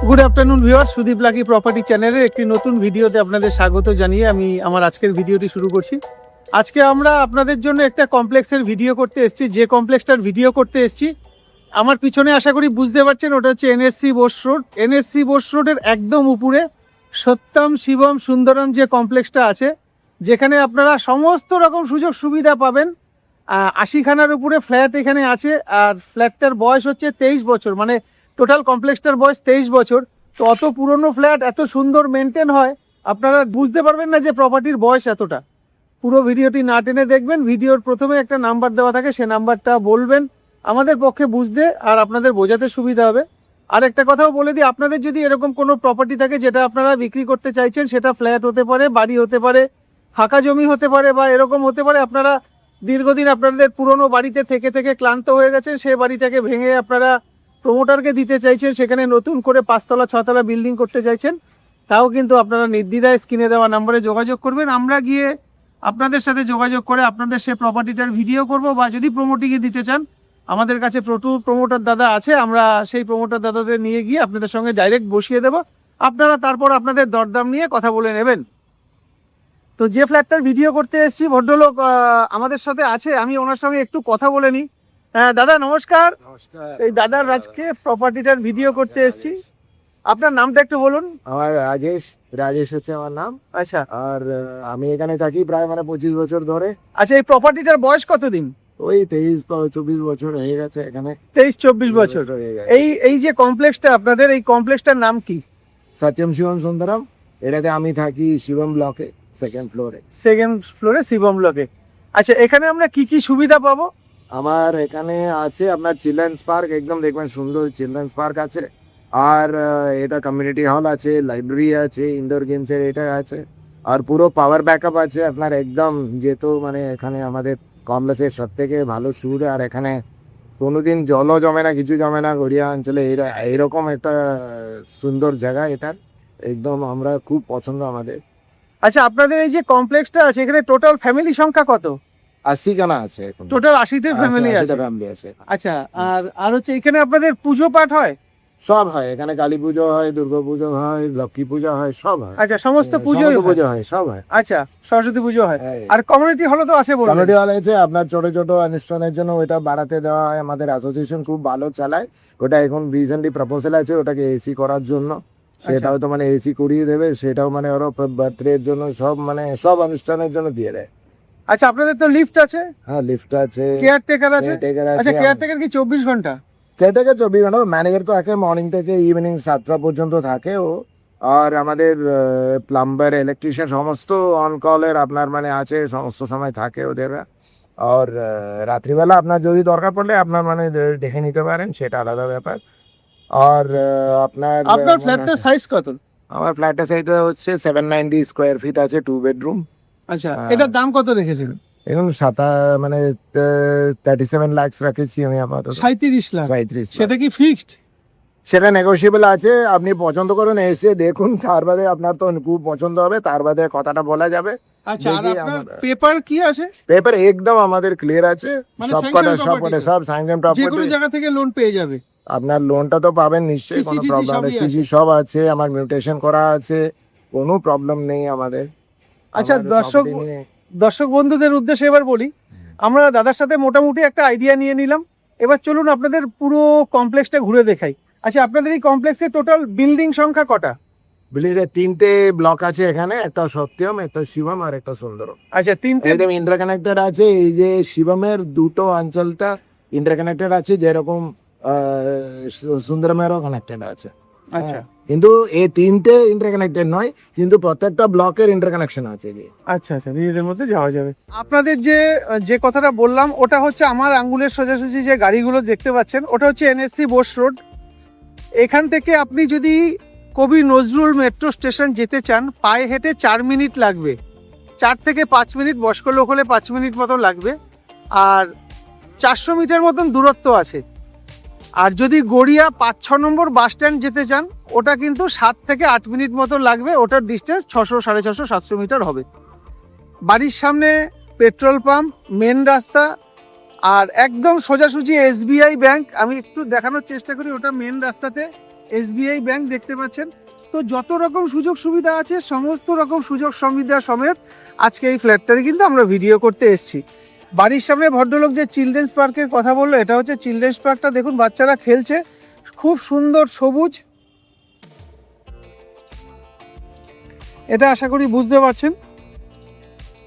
Good afternoon viewer, Sudip lucky property চ্যানেলের একটি নতুন ভিডিওতে আপনাদের স্বাগত জানিয়ে আমি আমার আজকের ভিডিওটি শুরু করছি। আজকে আমরা আপনাদের জন্য একটা কমপ্লেক্সের ভিডিও করতে এসেছি। যে কমপ্লেক্সটার ভিডিও করতে এসেছি আমার পিছনে আশা করি বুঝতে পারছেন, ওটা হচ্ছে NSC Bose road. NSC Bose রোডের একদম উপরে সত্যম শিবম সুন্দরম যে কমপ্লেক্সটা আছে, যেখানে আপনারা সমস্ত রকম সুযোগ সুবিধা পাবেন। 80খানার উপরে ফ্ল্যাট এখানে আছে, আর ফ্ল্যাটটার বয়স হচ্ছে 23 বছর, মানে টোটাল কমপ্লেক্সটার বয়স 23 বছর। তো অত পুরনো ফ্ল্যাট এত সুন্দর মেনটেন হয়, আপনারা বুঝতে পারবেন না যে প্রপার্টির বয়স এতটা। পুরো ভিডিওটি না টেনে দেখবেন। ভিডিওর প্রথমে একটা নাম্বার দেওয়া থাকে, সে নাম্বারটা বলবেন, আমাদের পক্ষে বুঝতে আর আপনাদের বোঝাতে সুবিধা হবে। আর একটা কথাও বলে দিই, আপনাদের যদি এরকম কোনো প্রপার্টি থাকে যেটা আপনারা বিক্রি করতে চাইছেন, সেটা ফ্ল্যাট হতে পারে, বাড়ি হতে পারে, ফাঁকা জমি হতে পারে, বা এরকম হতে পারে আপনারা দীর্ঘদিন আপনাদের পুরনো বাড়িতে থেকে থেকে ক্লান্ত হয়ে গেছে, সে বাড়িটাকে ভেঙে আপনারা প্রমোটারকে দিতে চাইছেন, সেখানে নতুন করে 5তলা 6তলা বিল্ডিং করতে চাইছেন, তাও কিন্তু আপনারা নির্দ্বিধায় স্ক্রিনে দেওয়া নম্বরে যোগাযোগ করবেন। আমরা গিয়ে আপনাদের সাথে যোগাযোগ করে আপনাদের সে প্রপার্টিটার ভিডিও করব, বা যদি প্রমোটিংয়ে দিতে চান আমাদের কাছে প্রচুর প্রমোটার দাদা আছে, আমরা সেই প্রমোটার দাদাদের নিয়ে গিয়ে আপনাদের সঙ্গে ডাইরেক্ট বসিয়ে দেব। আপনারা তারপর আপনাদের দরদাম নিয়ে কথা বলে নেবেন। তো যে ফ্ল্যাটটার ভিডিও করতে এসেছি, ভদ্রলোক আমাদের সাথে আছে, আমি ওনার সঙ্গে একটু কথা বলে নিই। হ্যাঁ দাদা, নমস্কার। নমস্কার। এই দাদার আজকে প্রপার্টিটার ভিডিও করতে এসেছি। আপনার নামটা একটু বলুন। আমার রাজেশ হচ্ছে আমার নাম। আচ্ছা আর আমি এখানে থাকি প্রায় 25 বছর ধরে। আচ্ছা, এই প্রপার্টিটার বয়স কতদিন? ওই 23-24 বছর হয়ে গেছে এখানে। 23-24 বছর হয়ে গেছে। এই যে কমপ্লেক্সটা আপনাদের, এই কমপ্লেক্সটার নাম কি? সত্যম শিবম সুন্দরম। এটাতে আমি থাকি শিবম ব্লকে, সেকেন্ড ফ্লোরে শিবম ব্লকে। আচ্ছা, এখানে আমরা কি কি সুবিধা পাবো? আমার এখানে আছে আপনার চিলড্রেন্স পার্ক, একদম দেখবেন সুন্দর চিলড্রেন্স পার্ক আছে। আর এটা কমিউনিটি হল আছে, লাইব্রেরি আছে, ইনডোর গেমসের এটা আছে। আর পুরো পাওয়ার ব্যাকআপ আছে আপনার একদম, যেহেতু মানে এখানে আমাদের কমপ্লেক্সের সব থেকে ভালো সুবিধা। আর এখানে কোনোদিন জলও জমে না, কিছু জমে না। গড়িয়া অঞ্চলে এইরকম একটা সুন্দর জায়গা, এটা একদম আমরা খুব পছন্দ আমাদের। আচ্ছা, আপনাদের এই যে কমপ্লেক্সটা আছে, এখানে টোটাল ফ্যামিলি সংখ্যা কত? 80 খানা আছে এখন। টোটাল 80টা ফ্যামিলি আছে। ফ্যামিলি আছে। আচ্ছা, আর হচ্ছে এখানে আপনাদের পুজো পাঠ হয়? সব হয় এখানে, কালী পুজো হয়, দুর্গা পুজো হয়, লক্ষ্মী পুজো হয়, সব হয়। আচ্ছা, সমস্ত পুজো হয়, সব হয়। আচ্ছা, সরস্বতী পুজো হয়। হ্যাঁ। আর কমিউনিটি হল তো আছে, বলুন। কমিউনিটি হল আছে আপনার ছোট ছোট অনুষ্ঠানের জন্য, ওইটা বাড়াতে দেওয়া হয়। আমাদের অ্যাসোসিয়েশন খুব ভালো চালায় ওটা। এখন রিসেন্টলি প্রপোজাল আছে ওটাকে এসি করার জন্য, সেটাও তো মানে এসি করিয়ে দেবে, সেটাও মানে ওরা বার্থডে এর জন্য সব মানে সব অনুষ্ঠানের জন্য দিয়ে দেয়। আচ্ছা, আপনাদের তো লিফট আছে? হ্যাঁ, লিফট আছে, কেয়ারটেকার আছে। আচ্ছা, কেয়ারটেকার কি 24 ঘন্টা? কেয়ারটেকার 24 ঘন্টা। ম্যানেজার তো থাকে মর্নিং থেকে ইভিনিং 7টা পর্যন্ত থাকে ও। আর আমাদের প্লাম্বার, ইলেকট্রিশিয়ান সমস্ত অন কলের আপনার মানে আছে, সমস্ত সময় থাকে ওদের। আর রাত্রিবেলা আপনার যদি দরকার পড়লে আপনার মানে দেখে নিতে পারেন, সেটা আলাদা ব্যাপার। আর আপনার ফ্ল্যাটটার সাইজ কত? আমার ফ্ল্যাটের সাইজ হচ্ছে 790 স্কোয়ার ফিট আছে, 2 বেডরুম। আচ্ছা, এটার দাম কত রেখেছিল? এখন 37 লাখ রাখেছি আমি আপাতত। 37 লাখ? 37। সেটা কি ফিক্সড? সেটা নেগোশিয়েবল আছে, আপনি পছন্দ করুন, এসে দেখুন, তার বাদে আপনার তো খুব পছন্দ হবে, তার বাদে কথাটা বলা যাবে। আচ্ছা, আর আপনার পেপার কি আছে? পেপার একদম আমাদের ক্লিয়ার আছে, মানে সব সাইনড প্রপার্টি, যে কোনো জায়গা থেকে লোন পেয়ে যাবে। আপনার লোনটা তো পাবেন নিশ্চয়ই, কোনো প্রবলেম নেই। সিসি সব আছে, আমার মিউটেশন করা আছে, কোনো প্রবলেম নেই আমাদের। আচ্ছা, দর্শক বন্ধুদের উদ্দেশ্যে এবার বলি, আমরা দাদার সাথে মোটামুটি একটা আইডিয়া নিয়ে নিলাম। এবার চলুন আপনাদের পুরো কমপ্লেক্সটা ঘুরে দেখাই। আচ্ছা, আপনাদের এই কমপ্লেক্সে টোটাল বিল্ডিং সংখ্যা কটা? বিল্ডিং 3টে ব্লক আছে এখানে, একটা সত্যম, একটা শিবম, আর একটা সুন্দরম। আচ্ছা, 3টে একদম ইন্টারকানেক্টেড আছে। এই যে শিবমের দুটো অঞ্চলটা ইন্টারকানেক্টেড আছে, যেরকম সুন্দরমেরও কানেক্টেড আছে। আচ্ছা, কিন্তু এই 3টে ইন্টারকানেক্টেড নয়, কিন্তু প্রত্যেকটা ব্লকের ইন্টারকানেকশন আছে। আচ্ছা, নিজেদের মধ্যে যাওয়া যাবে। আপনাদের যে কথাটা বললাম, ওটা হচ্ছে আমার আঙ্গুলের সোজাসুজি যে গাড়িগুলো দেখতে পাচ্ছেন, ওটা হচ্ছে এনএসসি বোস রোড। এখান থেকে আপনি যদি কবি নজরুল মেট্রো স্টেশন যেতে চান, পায়ে হেঁটে 4 মিনিট লাগবে, 4 থেকে 5 মিনিট, বয়স্ক লোক হলে 5 মিনিট মতো লাগবে। আর 400 মিটার মতন দূরত্ব আছে। আর যদি গড়িয়া 5-6 নম্বর বাস স্ট্যান্ড যেতে চান, ওটা কিন্তু 7 থেকে 8 মিনিট মতো লাগবে। ওটার ডিস্টেন্স 600, 650, 700 মিটার হবে। বাড়ির সামনে পেট্রোল পাম্প, মেন রাস্তা, আর একদম সোজাসুজি SBI ব্যাংক। আমি একটু দেখানোর চেষ্টা করি, ওটা মেন রাস্তাতে SBI ব্যাংক দেখতে পাচ্ছেন। তো যত রকম সুযোগ সুবিধা আছে সমস্ত রকম সুযোগ সুবিধা সমেত আজকে এই ফ্ল্যাটটারে কিন্তু আমরা ভিডিও করতে এসেছি। বাড়ির সামনে ভদ্রলোক যে চিলড্রেন্স পার্কের কথা বললো, এটা হচ্ছে চিলড্রেন্স পার্কটা। দেখুন বাচ্চারা খেলছে, খুব সুন্দর সবুজ। এটা আশা করি বুঝতে পারছেন।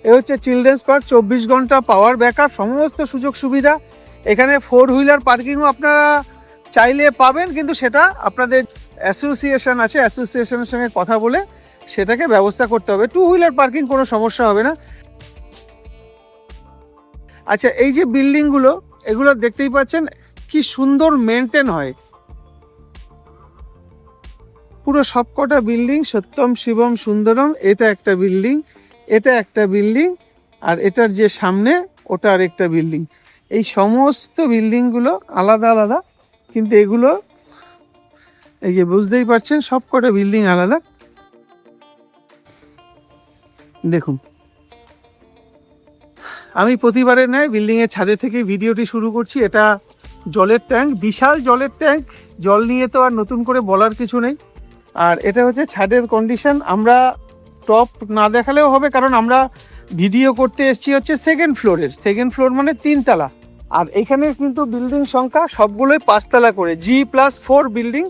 এ হচ্ছে চিলড্রেন্স পার্ক, 24 ঘন্টা পাওয়ার ব্যাকআপ, সমস্ত সুযোগ সুবিধা। এখানে 4 হুইলার পার্কিংও আপনারা চাইলে পাবেন, কিন্তু সেটা আপনাদের অ্যাসোসিয়েশন আছে, অ্যাসোসিয়েশনের সঙ্গে কথা বলে সেটাকে ব্যবস্থা করতে হবে। 2 হুইলার পার্কিং কোনো সমস্যা হবে না। আচ্ছা, এই যে বিল্ডিংগুলো, এগুলো দেখতেই পাচ্ছেন কি সুন্দর মেনটেন হয়। পুরো সবকটা বিল্ডিং সত্যম শিবম সুন্দরম। এটা একটা বিল্ডিং, এটা একটা বিল্ডিং, আর এটার যে সামনে ওটা আরেকটা বিল্ডিং। এই সমস্ত বিল্ডিংগুলো আলাদা আলাদা, কিন্তু এগুলো এই যে বুঝতেই পারছেন সবকটা বিল্ডিং আলাদা। দেখুন, আমি প্রতিবারের ন্যায় বিল্ডিংয়ের ছাদে থেকে ভিডিওটি শুরু করছি। এটা জলের ট্যাঙ্ক, বিশাল জলের ট্যাঙ্ক। জল নিয়ে তো আর নতুন করে বলার কিছু নেই। আর এটা হচ্ছে ছাদের কন্ডিশন। আমরা টপ না দেখালেও হবে, কারণ আমরা ভিডিও করতে এসেছি হচ্ছে সেকেন্ড ফ্লোরের। সেকেন্ড ফ্লোর মানে 3 তলা। আর এখানে কিন্তু বিল্ডিং সংখ্যা সবগুলোই 5 তলা করে, G+4 বিল্ডিং।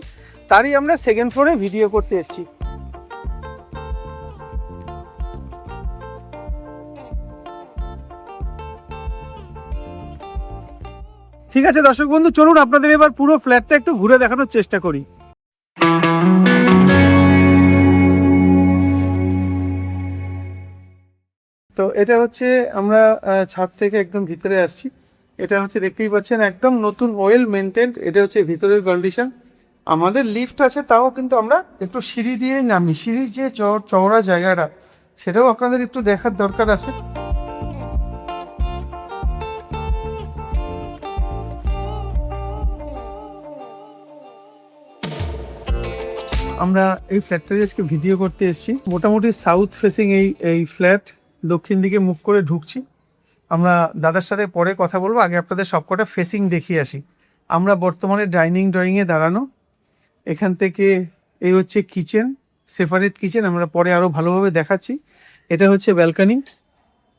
তারই আমরা সেকেন্ড ফ্লোরে ভিডিও করতে এসেছি। ঠিক আছে দর্শক বন্ধু, চলুন আপনাদের এবার পুরো ফ্ল্যাটটা একটু ঘুরে দেখানোর চেষ্টা করি। তো এটা হচ্ছে আমরা ছাদ থেকে একদম ভিতরে আসছি। এটা হচ্ছে দেখতেই পাচ্ছেন একদম নতুন, ওয়েল মেনটেন্ড। এটা হচ্ছে ভিতরের কন্ডিশন। আমাদের লিফট আছে, তাও কিন্তু আমরা একটু সিঁড়ি দিয়ে নামি। সিঁড়ির যে চওড়া জায়গাটা, সেটাও আপনাদের একটু দেখার দরকার আছে। আমরা এই ফ্ল্যাটটাই আজকে ভিডিও করতে এসেছি। মোটামুটি সাউথ ফেসিং এই ফ্ল্যাট, দক্ষিণ দিকে মুখ করে ঢুকছি। আমরা দাদার সাথে পরে কথা বলবো, আগে আপনাদের সবকটা ফেসিং দেখিয়ে আসি। আমরা বর্তমানে ডাইনিং ড্রয়িংয়ে দাঁড়ানো। এখান থেকে এই হচ্ছে কিচেন, সেপারেট কিচেন, আমরা পরে আরও ভালোভাবে দেখাচ্ছি। এটা হচ্ছে ব্যালকনি,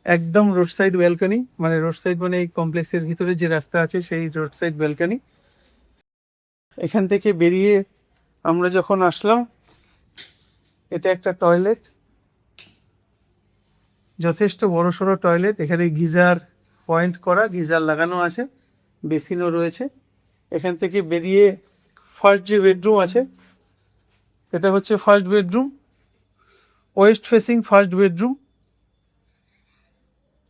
একদম রোড সাইড ব্যালকনি। মানে রোড সাইড মানে এই কমপ্লেক্সের ভিতরে যে রাস্তা আছে সেই রোড সাইড ব্যালকনি। এখান থেকে বেরিয়ে আমরা যখন আসলাম, এটা একটা টয়লেট, যথেষ্ট বড়সড় টয়লেট। এখানে গিজার পয়েন্ট করা, গিজার লাগানো আছে, বেসিনও রয়েছে। এখান থেকে বেরিয়ে ফার্স্ট যে বেডরুম আছে, এটা হচ্ছে first bedroom, West facing first bedroom.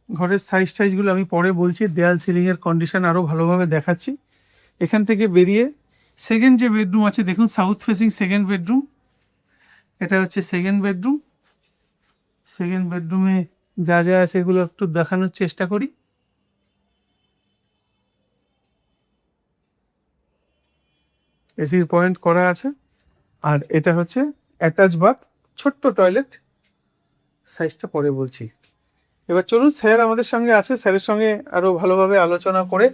ঘরের সাইজগুলো আমি পরে বলছি, দেয়াল সিলিংয়ের কন্ডিশন আরও ভালোভাবে দেখাচ্ছি। এখান থেকে বেরিয়ে সেকেন্ড যে বেডরুম আছে, দেখুন সাউথ ফেসিং সেকেন্ড বেডরুম। এটা হচ্ছে সেকেন্ড বেডরুম। সেকেন্ড বেডরুমে যা যা আছে এগুলো একটু দেখানোর চেষ্টা করি। এসির পয়েন্ট করা আছে। আর এটা হচ্ছে অ্যাটাচ বাথ, ছোট্ট টয়লেট, সাইজটা পরে বলছি। এবার চলুন, স্যার আমাদের সঙ্গে আছে, স্যারের সঙ্গে আরও ভালোভাবে আলোচনা করে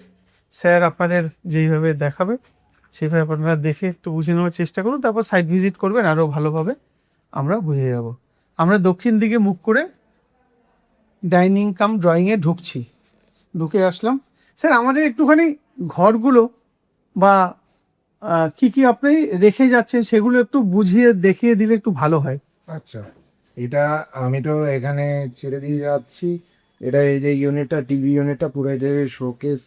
স্যার আপনাদের যেইভাবে দেখাবে সেইভাবে আপনারা দেখে একটু বুঝে নেওয়ার চেষ্টা করুন। তারপর সাইট ভিজিট করবেন, আরও ভালোভাবে আমরা বুঝে যাব। আমরা দক্ষিণ দিকে মুখ করে ডাইনিং কাম ড্রয়িংয়ে ঢুকে আসলাম। স্যার আমাদের একটুখানি ঘরগুলো বা কি কি আপনি রেখে যাচ্ছেন সেগুলো একটু বুঝিয়ে দেখিয়ে দিলে একটু ভালো হয়। আচ্ছা, এটা আমি তো এখানে ছেড়ে দিয়ে যাচ্ছি। এটা এই যে ইউনিটটা, টিভি ইউনিটটা, পুরো যে শোকেস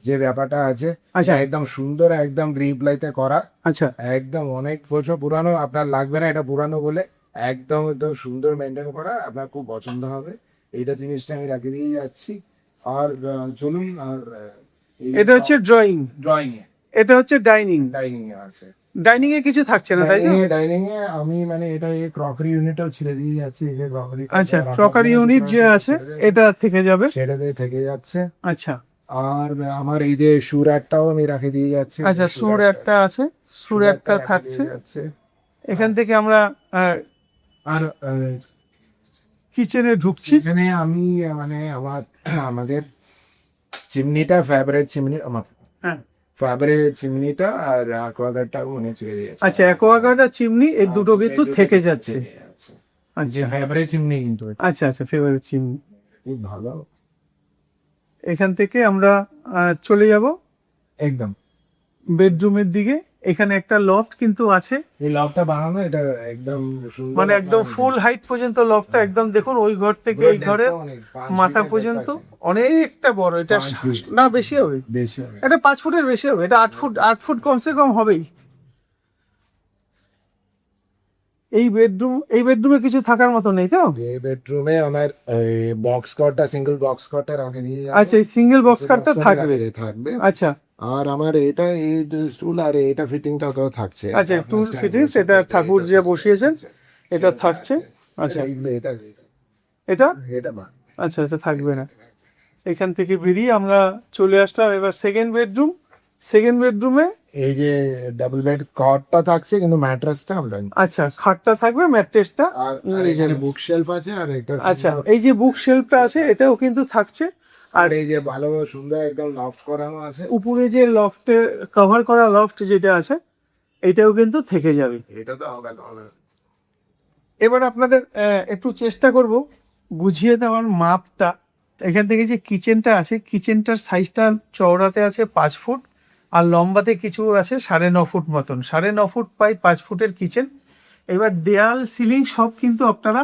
যে ব্যাপারটা আছে, আচ্ছা। একদম সুন্দর, একদম গ্রিন প্লাইতে করা। আচ্ছা, একদম অনেক বছর পুরানো, আপনার লাগবে না এটা পুরানো বলে। একদম একদম সুন্দর মেনটেন করা, আপনার খুব পছন্দ হবে। এইটা জিনিসটা আমি রেখে দিয়ে যাচ্ছি। আর চলুন, আর এটা হচ্ছে ড্রয়িং এ, এটা হচ্ছে ডাইনিং এ আছে। ডাইনিং এ কিছু থাকছে না, তাই তো? ডাইনিং এ আমি মানে এটা এই ক্রকারি ইউনিটটাও ছেড়ে দিয়ে যাচ্ছি। এই যে ক্রকারি, আচ্ছা, ক্রকারি ইউনিট যে আছে এটা থেকে যাবে, সেটাতে থেকে যাচ্ছে। আচ্ছা। আর আমার এই যে সুর একটাও আমি রেখে দিয়ে যাচ্ছি। আচ্ছা, সুর একটা আছে, সুর একটা থাকছে। এখান থেকে আমরা আর কিচেনে ঢুকছি। এখানে আমি মানে আমাদের চিমনিটা ফেভারিট চিমনি, আমার হ্যাঁ, ফাইবারে চিমনিটা আর অ্যাকোয়াগার্ডটা মনে চলে যাচ্ছে। আচ্ছা, অ্যাকোয়াগার্ড আর চিমনি এই দুটো কিন্তু থেকে যাচ্ছে। আচ্ছা ফাইবারে চিমনি কিন্তু এটা আচ্ছা আচ্ছা, ফেভারিট চিমনি। খুব ভালো এখান থেকে আমরা চলে যাব একদম। বেডরুমের দিকে। এখানে একটা লফট কিন্তু আছে, এই লফটটা বানানো এটা একদম সুন্দর, মানে একদম ফুল হাইট পর্যন্ত লফটটা একদম দেখুন, ওই ঘর থেকে এই ঘরের মাথা পর্যন্ত অনেকটা বড়। এটা 5 feet। না বেশি হবে, বেশি হবে। এটা 5 ফুটের বেশি হবে, এটা 8 ফুট কমসে কম হবেই। এই বেডরুমে কিছু থাকার মতো নেই তো? এই বেডরুমে আমার বক্স কটটা, সিঙ্গেল বক্স কটটা রাখে নিয়ে যাবো। আচ্ছা, এই সিঙ্গেল বক্স কাটটা থাকবে। থাকবে। আচ্ছা আর আমার এটা এই স্টুল আর এটা ফিটিংটা তো থাকছে। আচ্ছা, টুল ফিটিংস, এটা ঠাকুর যে বসিয়েছেন এটা থাকছে। আচ্ছা, এটা এটা এটা বা আচ্ছা আচ্ছা থাকবে না। এখান থেকে বেরিয়ে আমরা চলে আসলাম এবার সেকেন্ড বেডরুমে। এই যে ডাবল বেড কটটা থাকছে কিন্তু ম্যাট্রেসটা আমরা আচ্ছা, খাটটা থাকবে, ম্যাট্রেসটা আর এখানে বুক শেলফ আছে আর একটা আচ্ছা, এই যে বুক শেলফটা আছে এটাও কিন্তু থাকছে। আর এই যে ভালো সুন্দর একদম লফট করানো আছে। উপরে যে লফটে কভার করা লফট যেটা আছে এটাও কিন্তু থেকে যাবে। এটা তো হবে। এবার আপনাদের একটু চেষ্টা করব বুঝিয়ে দেওয়ার মাপটা। এখান থেকে যে কিচেনটা আছে, কিচেনটার সাইজটা চওড়াতে আছে 5 ফুট আর লম্বাতে কিছু আছে 9.5 ফুট মতন। 9.5 ফুট বাই 5 ফুটের কিচেন। এবার দেয়াল সিলিং সব কিন্তু আপনারা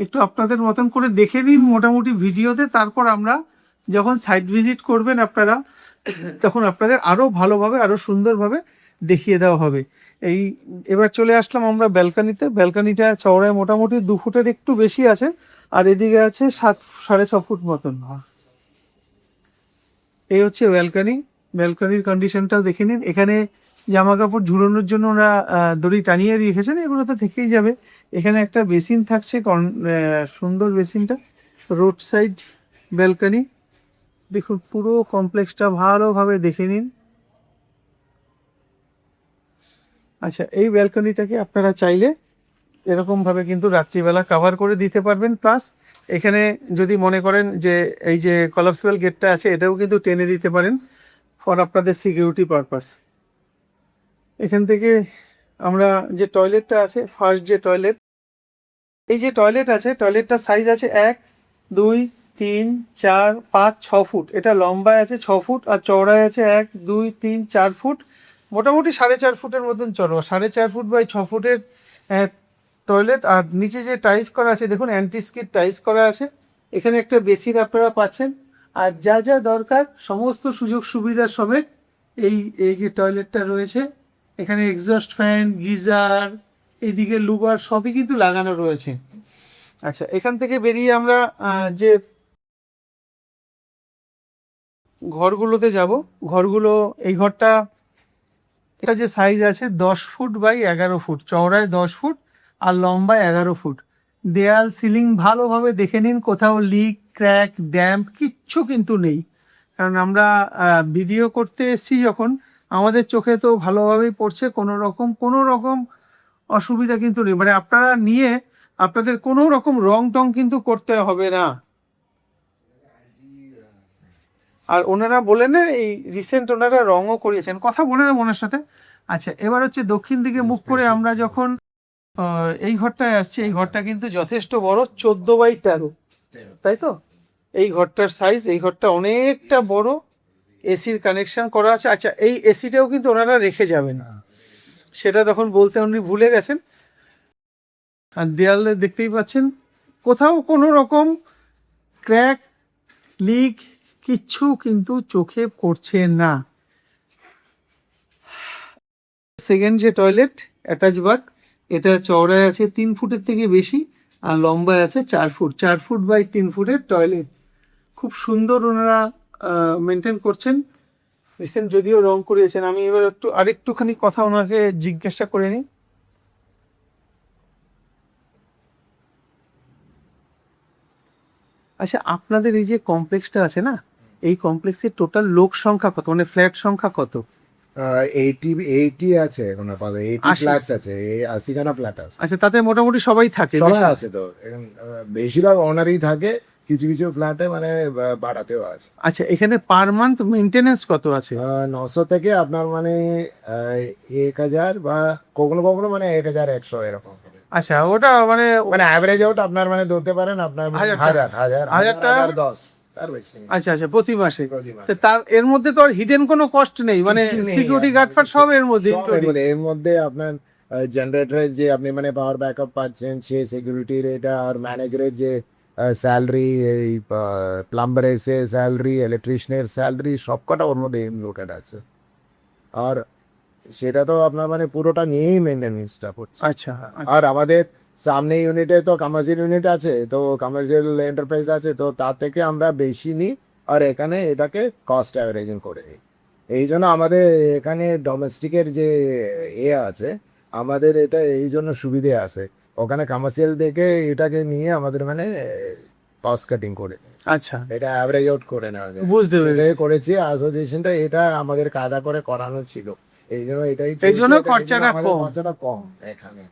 একটু আপনাদের মতন করে দেখে নিন মোটামুটি ভিডিওতে, তারপর আমরা যখন সাইট ভিজিট করবেন আপনারা তখন আপনাদের আরও ভালোভাবে আরও সুন্দরভাবে দেখিয়ে দেওয়া হবে। এবার চলে আসলাম আমরা ব্যালকানিতে। ব্যালকানিটা চওড়ায় মোটামুটি 2 ফুটের একটু বেশি আছে আর এদিকে আছে 7.5 ফুট মতন। এই হচ্ছে ব্যালকানির কন্ডিশনটাও দেখে নিন। এখানে জামা কাপড় ঝুলানোর জন্য ওরা দড়ি টানিয়ে রেখেছেন, এগুলো তো থেকেই যাবে। এখানে একটা বেসিন থাকছে, সুন্দর বেসিনটা। রোড সাইড ব্যালকানি, দেখুন পুরো কমপ্লেক্সটা ভালোভাবে দেখে নিন। আচ্ছা, এই ব্যালকনিটাকে আপনারা চাইলে এরকমভাবে কিন্তু রাত্রিবেলা কভার করে দিতে পারবেন। প্লাস এখানে যদি মনে করেন যে এই যে কলাপসিবল গেটটা আছে এটাও কিন্তু টেনে দিতে পারেন ফর আপনাদের সিকিউরিটি পারপাস। এখান থেকে আমরা যে টয়লেটটা আছে, ফার্স্ট যে টয়লেট, এই যে টয়লেট আছে টয়লেটটার সাইজ আছে 1 2 3 4 5 6 ফুট। এটা লম্বায় আছে 6 ফুট আর চওড়ায় আছে 1 2 3 4 ফুট, মোটামুটি 4.5 ফুটের মতন চড়া। 4.5 ফুট বাই 6 ফুটের টয়লেট। আর নিচে যে টাইলস করা আছে দেখুন, অ্যান্টি স্কিড টাইলস করা আছে। এখানে একটা বেসিন আপনারা পাচ্ছেন আর যা যা দরকার সমস্ত সুযোগ সুবিধা সমেত এই যে টয়লেটটা রয়েছে। এখানে এক্সস্ট ফ্যান, গিজার, এইদিকে লুবার সবই কিন্তু লাগানো রয়েছে। আচ্ছা, এখান থেকে বেরিয়ে আমরা যে ঘরগুলোতে যাব, এই ঘরটা এটা যে সাইজ আছে 10 ফুট বাই 11 ফুট, চওড়ায় 10 ফুট আর লম্বায় 11 ফুট। দেয়াল সিলিং ভালোভাবে দেখে নিন, কোথাও লিক, ক্র্যাক, ড্যাম্প কিচ্ছু কিন্তু নেই। কারণ আমরা ভিডিও করতে এসেছি যখন, আমাদের চোখে তো ভালোভাবেই পড়ছে, কোনো রকম অসুবিধা কিন্তু নেই। মানে আপনারা নিয়ে আপনাদের কোনো রকম রং টং কিন্তু করতে হবে না। আর ওনারা বলে না, এই রিসেন্ট ওনারা রঙও করিয়েছেন, কথা বলে না ওনার সাথে। আচ্ছা, এবার হচ্ছে দক্ষিণ দিকে মুখ করে আমরা যখন এই ঘরটায় আসছি, এই ঘরটা কিন্তু যথেষ্ট বড়, 14 বাই 13, তাই তো? এই ঘরটার সাইজ, এই ঘরটা অনেকটা বড়, এসির কানেকশন করা আছে। আচ্ছা, এই এসিটাও কিন্তু ওনারা রেখে যাবেন, সেটা তখন বলতে উনি ভুলে গেছেন। আর দেয়ালে দেখতেই পাচ্ছেন কোথাও কোনো রকম ক্র্যাক, লিক কিচ্ছু কিন্তু চোখে পড়ছে না। সেকেন্ড যে টয়লেট অ্যাটাচ বাথ, এটা চওড়ায় আছে 3 ফুটের থেকে বেশি আর লম্বায় আছে 4 ফুট। 4 ফুট বাই 3 ফুটের টয়লেট, খুব সুন্দর ওনারা মেনটেন করছেন। রিসেন্ট যদিও রং করিয়েছেন। আমি এবার আরেকটুখানি কথা ওনাকে জিজ্ঞাসা করে নিই। আচ্ছা, আপনাদের এই যে কমপ্লেক্সটা আছে না, এই কমপ্লেক্সের টোটাল লোক সংখ্যা কত, মানে ফ্ল্যাট সংখ্যা কত? 80 আছে এখন আপাতত, 80 ফ্ল্যাটস আছে, 80 খানা ফ্ল্যাট আছে। আচ্ছা, তাতে মোটামুটি সবাই থাকে? সবাই আছে তো এখন, বেশিরভাগ ওনারই থাকে, কিছু কিছু ফ্ল্যাটে মানে বাড়াতেও আছে। আচ্ছা, এখানে পার মান্থ মেনটেনেন্স কত আছে? 900 থেকে আপনার মানে 1000 বা কখনো কখনো মানে 1100 এরকম হবে। আচ্ছা, ওটা মানে মানে অ্যাভারেজ আউট আপনার মানে ধরতে পারেন আপনার 1000 হাজার হাজার হাজার টাকা? 1010 তার বেশি না। আচ্ছা আচ্ছা, প্রতি মাসে। প্রতি মাসে। তো তার এর মধ্যে তো আর হিডেন কোনো কস্ট নেই, মানে কিছু নেই, সিকিউরিটি আপনার গার্ড ফার্ড সব এর মধ্যে সব এর including? মধ্যে, এর মধ্যে আপনার জেনারেটরের যে আপনি মানে পাওয়ার ব্যাকআপ পাচ্ছেন, সে সিকিউরিটির এটা, আর ম্যানেজারের যে স্যালারি, এই প্লাম্বারের সে স্যালারি, ইলেকট্রিশিয়ানের স্যালারি, সবকটা ওর মধ্যে ইনক্লুডেড আছে। আর সেটা তো আপনার মানে পুরোটা নিয়েই মেনটেন্যান্সটা করছে। আচ্ছা আচ্ছা। আর আমাদের সামনে ইউনিটে তো কমার্শিয়াল ইউনিট আছে, তো কমার্শিয়াল এন্টারপ্রাইজ আছে, তো তার থেকে আমরা বেশি নিই আর এখানে এটাকে কস্ট অ্যাভারেজিং করে দিই। এই জন্য আমাদের এখানে ডোমেস্টিকের যে আছে, আমাদের এটা এই জন্য সুবিধে আছে। ওখানে কমার্শিয়াল দেখে এটাকে নিয়ে আমাদের মানে কস্ট কাটিং করে দেয়। আচ্ছা, এটা অ্যাভারেজ আউট করে নেওয়া যায়। বুঝতে পেরেছি। সেটাই করেছি অ্যাসোসিয়েশনটা, এটা আমাদের কায়দা করে করানো ছিল, এই জন্য এটাই এই জন্য চলছে, খরচাটা আমাদের কম। খরচাটা কম এখানে।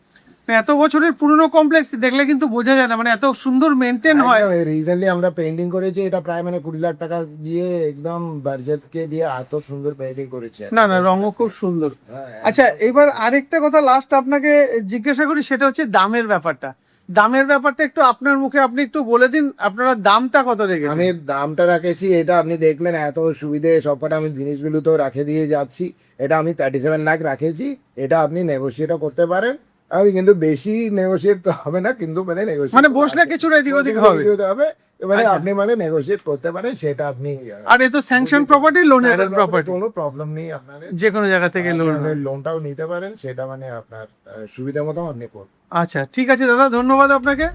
এত বছরের পুরনো কমপ্লেক্স দেখলে কিন্তু বোঝা যায় না, মানে এত সুন্দর মেনটেন হয়। রিসেন্টলি আমরা পেন্টিং করেছি, এটা প্রায় মানে 20 লাখ টাকা দিয়ে একদম বাজেটকে দিয়ে এত সুন্দর পেন্টিং করেছে। না না, রঙও খুব সুন্দর। হ্যাঁ, আচ্ছা, এবার আরেকটা কথা লাস্ট আপনাকে জিজ্ঞাসা করি, সেটা হচ্ছে দামের ব্যাপারটা। দামের ব্যাপারটা একটু আপনার মুখে আপনি একটু বলে দিন, আপনারা দামটা কত রেখেছেন? আমি দামটা রাখেছি, এটা আপনি দেখলেন এত সুবিধে সবকটা আমি জিনিসগুলো তো রেখে দিয়ে যাচ্ছি। এটা আমি 37 লাখ রাখেছি, এটা আপনি নেগোশিয়েটও করতে পারেন। আমি কিন্তু বেশি নেগোশিয়েট তো হবে না, কিন্তু মানে নেগোশিয়েট মানে বসলে কিছুটা এদিক ওদিক হবে। এবারে আচ্ছা। আপনি মানে নেগোশিয়েট করতে পারেন, সেটা আপনি আর এ তো স্যাংশন প্রপার্টি, লোনের প্রপার্টি, কোনো প্রবলেম নেই আপনাদের। যে কোনো জায়গা থেকে লোন। লোনটাও নিতে পারেন, সেটা মানে আপনার সুবিধা মতো আপনি করুন। আচ্ছা, ঠিক আছে দাদা, ধন্যবাদ আপনাকে।